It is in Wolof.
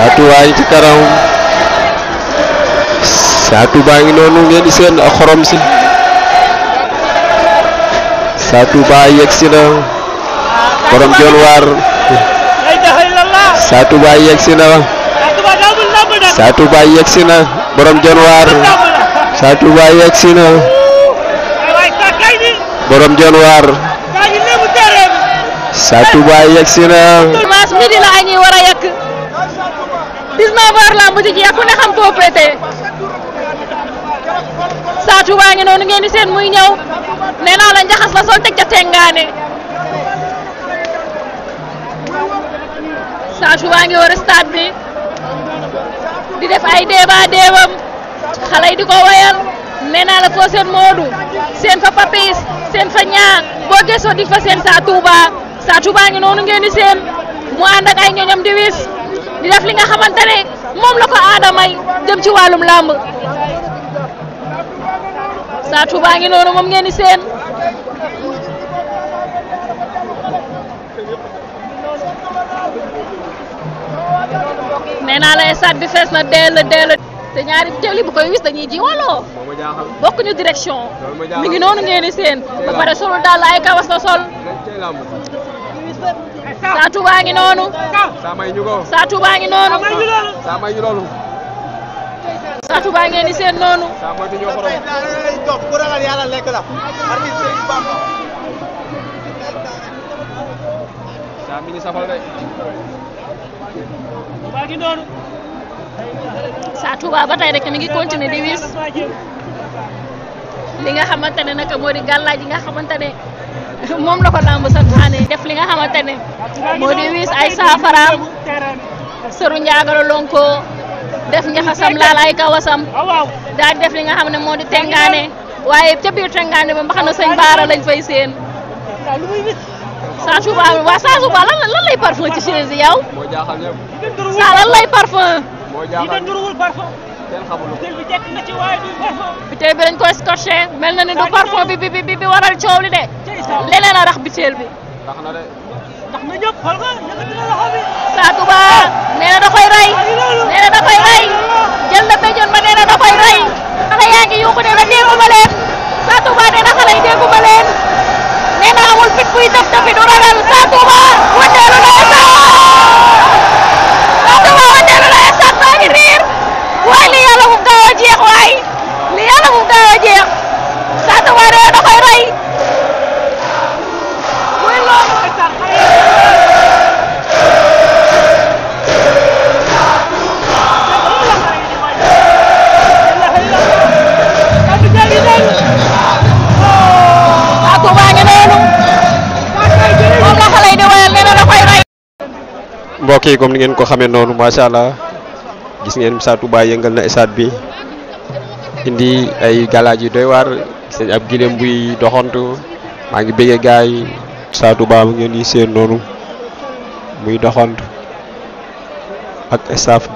Sa Touba ci kanam Sa Touba ngi noonu ngeen di seen ak xorom si Sa Touba yegsi na borom Jon Waar Sa Touba yegsi na Sa Touba yegsi na borom Jon Waar Sa Touba yegsi na borom Jon Waar Sa Touba yegsi na dimanche midi la añi war a yekk 19h la mujj jeex ku ne xam foo féete Sa Touba ngi noonu ngeen di seen muy ñëw nee naa la njaxas la sol teg ca tengaane Sa Touba ngi war a stade bi di def ay débat débam xale yi di ko wayal nee naa la foo seen Modou seen fa Papis seen fa ñaa boo gëstoo di fa seen Sa Touba Sa Touba ngi noonu ngeen di seen mu ànd ak ay ñoñam di wis di def li nga xamante ne moom la ko aada may jëm ci wàllum làmb Sa Touba ngi noonu moom ngeen di seen nee naa la stade bi fees na dell te ñaari teel yi bu koy wis dañuy ji waloo bokkuñu direction mi ngi noonu ngeen di seen ba pare solo daal ay kawas la sol Sa Touba ngi noonu Sa Touba ngi noonu Sa Touba ngeen di seen noonu Sa Touba ba tey rek mi ngi continuer di wis li nga xamante ne nag moo di gàllaaj yi nga xamante ne moom la ko lamb santaane def li nga xamante ne moo di wis ay saafaraam sëru njaagalo lonko def njaxasam laal ay kawasam daal def li nga xam ne moo di tengaane waaye ca biir tengaane ba mbaxana sëñ Baara lañ fay seen Sa Touba waa Sa Touba lan lay parfum ci chaise yow sa lan lay parfum biteel bi dañ koy scotché mel na ni du parfum bi waral coow li de leneen a rax biteel bi Sa Touba nee na da koy rey jël na béjjoon ba nee na da koy rey xale yaa ngi yuuxu nee na dégguma leen Sa Touba nee na xale yi dégguma leen nee na amul fit buy tëf tëfi du ragal Sa Touba wandeelu na Sa Touba wandeelu na stade baa ngi riir waaye li yàlla mu gaaw a jeex Sa Touba nee na da koy rey muy loolu mbokk yi comme ni ngeen ko xamee noonu macha allah gis ngeen Sa Touba yëngal na stade bi indi ay galaaj yu doy waar gis nañ ab gileem buy doxantu maa ngi bëggee gaay yi Sa Touba mu ngeen di seen noonu muy doxantu ak staff